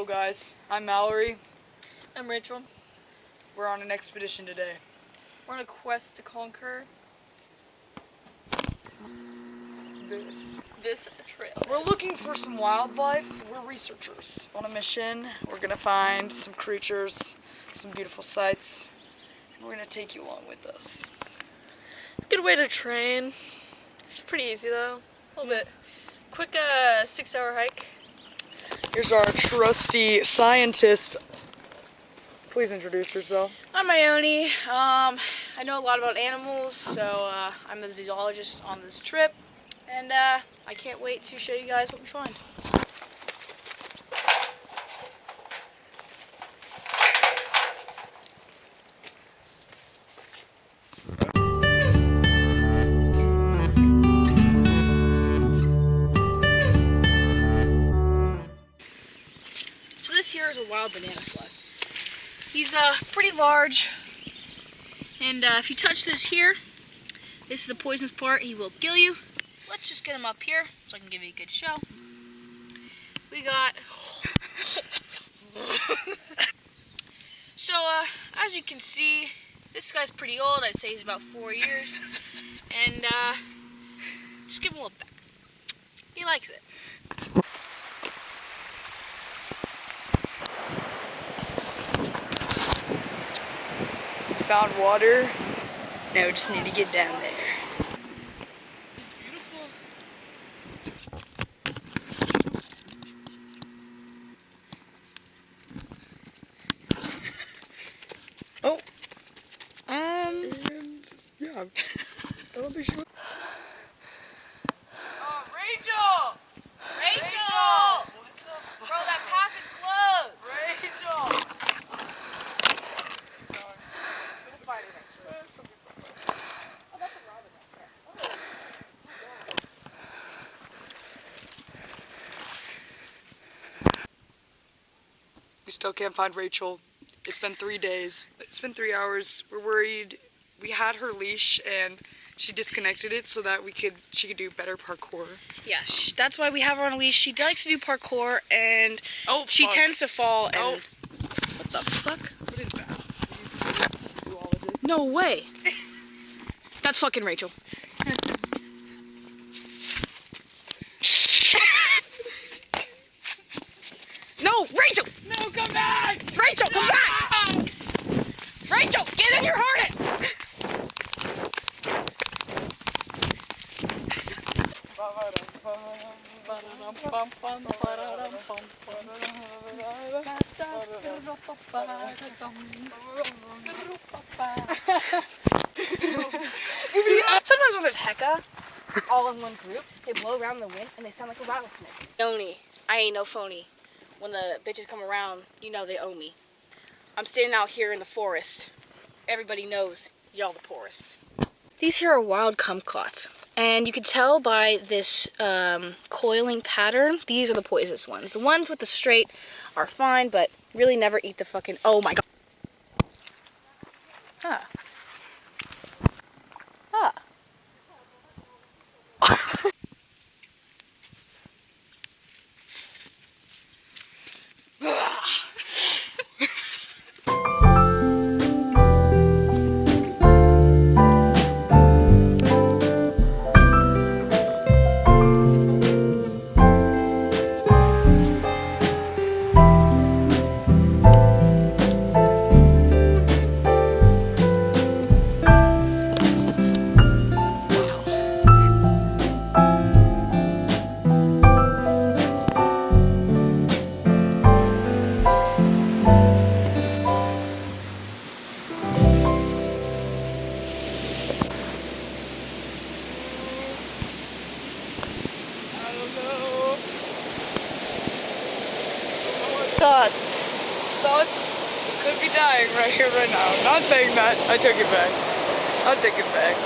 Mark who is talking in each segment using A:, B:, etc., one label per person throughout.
A: Hello guys, I'm Mallory.
B: I'm Rachel.
A: We're on an expedition today.
B: We're on a quest to conquer this trail.
A: We're looking for some wildlife. We're researchers on a mission. We're gonna find some creatures, some beautiful sights, and we're gonna take you along with us.
B: It's a good way to train. It's pretty easy though. A little bit. Quick 6-hour hike.
A: Here's our trusty scientist. Please introduce yourself.
C: I'm Ione. I know a lot about animals, so I'm the zoologist on this trip, and I can't wait to show you guys what we find. So this here is a wild banana slug. He's pretty large, and if you touch this here, this is a poisonous part, he will kill you. Let's just get him up here so I can give you a good show. We got... So, as you can see, this guy's pretty old. I'd say he's about 4 years. And, just give him a look back. He likes it.
A: Found water. Now we just need to get down there. Oh. And yeah. I don't think she was. Rachel!
C: Rachel! Bro, that path is closed!
A: Rachel! We still can't find Rachel. It's been 3 days. It's been 3 hours. We're worried. We had her leash and she disconnected it so that she could do better parkour.
C: Yeah, that's why we have her on a leash. She likes to do parkour, and she tends to fall. And what the fuck?
A: What is that? Zoologist?
C: No way. That's fucking Rachel. No, Rachel!
A: No, come back!
C: Rachel, come back! Rachel, get in your harness! Sometimes when there's hecka, all in one group, they blow around in the wind and they sound like a rattlesnake. Yoni, I ain't no phony. When the bitches come around, you know they owe me. I'm standing out here in the forest. Everybody knows y'all the poorest. These here are wild kumquats, and you can tell by this coiling pattern, these are the poisonous ones. The ones with the straight are fine, but really never eat the fucking, oh my god. Huh. Huh.
A: Thoughts? Could be dying right here, right now. I'm not saying that. I took it back. I'll take it back.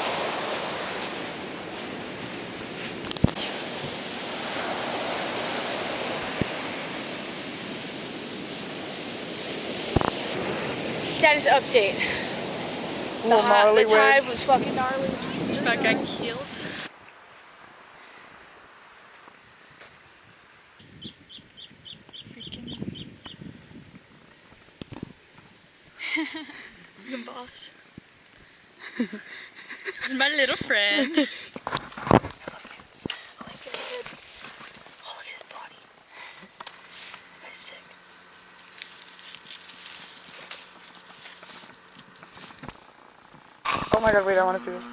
C: Status update.
A: Well, gnarly
C: the tide
A: winds.
C: was fucking gnarly.
B: That got killed.
C: Freaking
B: boss. This is my little friend.
C: I like his head. Oh, look at his body. That guy's sick.
A: Oh my god, wait, I want to see this.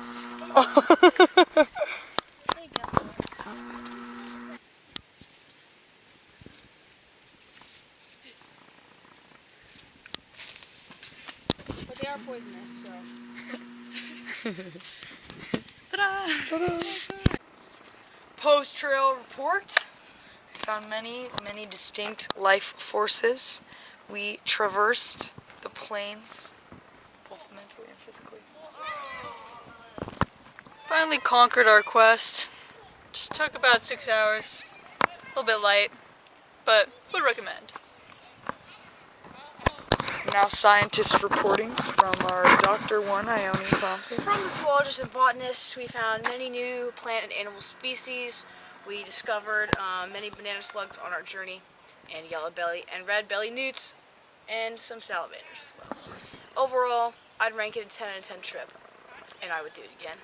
C: There you go. But they are poisonous, so.
B: Ta-da!
A: Post-trail report. We found many distinct life forces. We traversed the plains, both mentally and physically.
B: Finally conquered our quest. Just took about 6 hours. A little bit light, but would recommend.
A: Now scientist reportings from our Dr. 1, Ione Thompson.
C: From the zoologists and botanists, we found many new plant and animal species. We discovered many banana slugs on our journey, and yellow belly and red belly newts, and some salamanders as well. Overall, I'd rank it a 10 out of 10 trip, and I would do it again.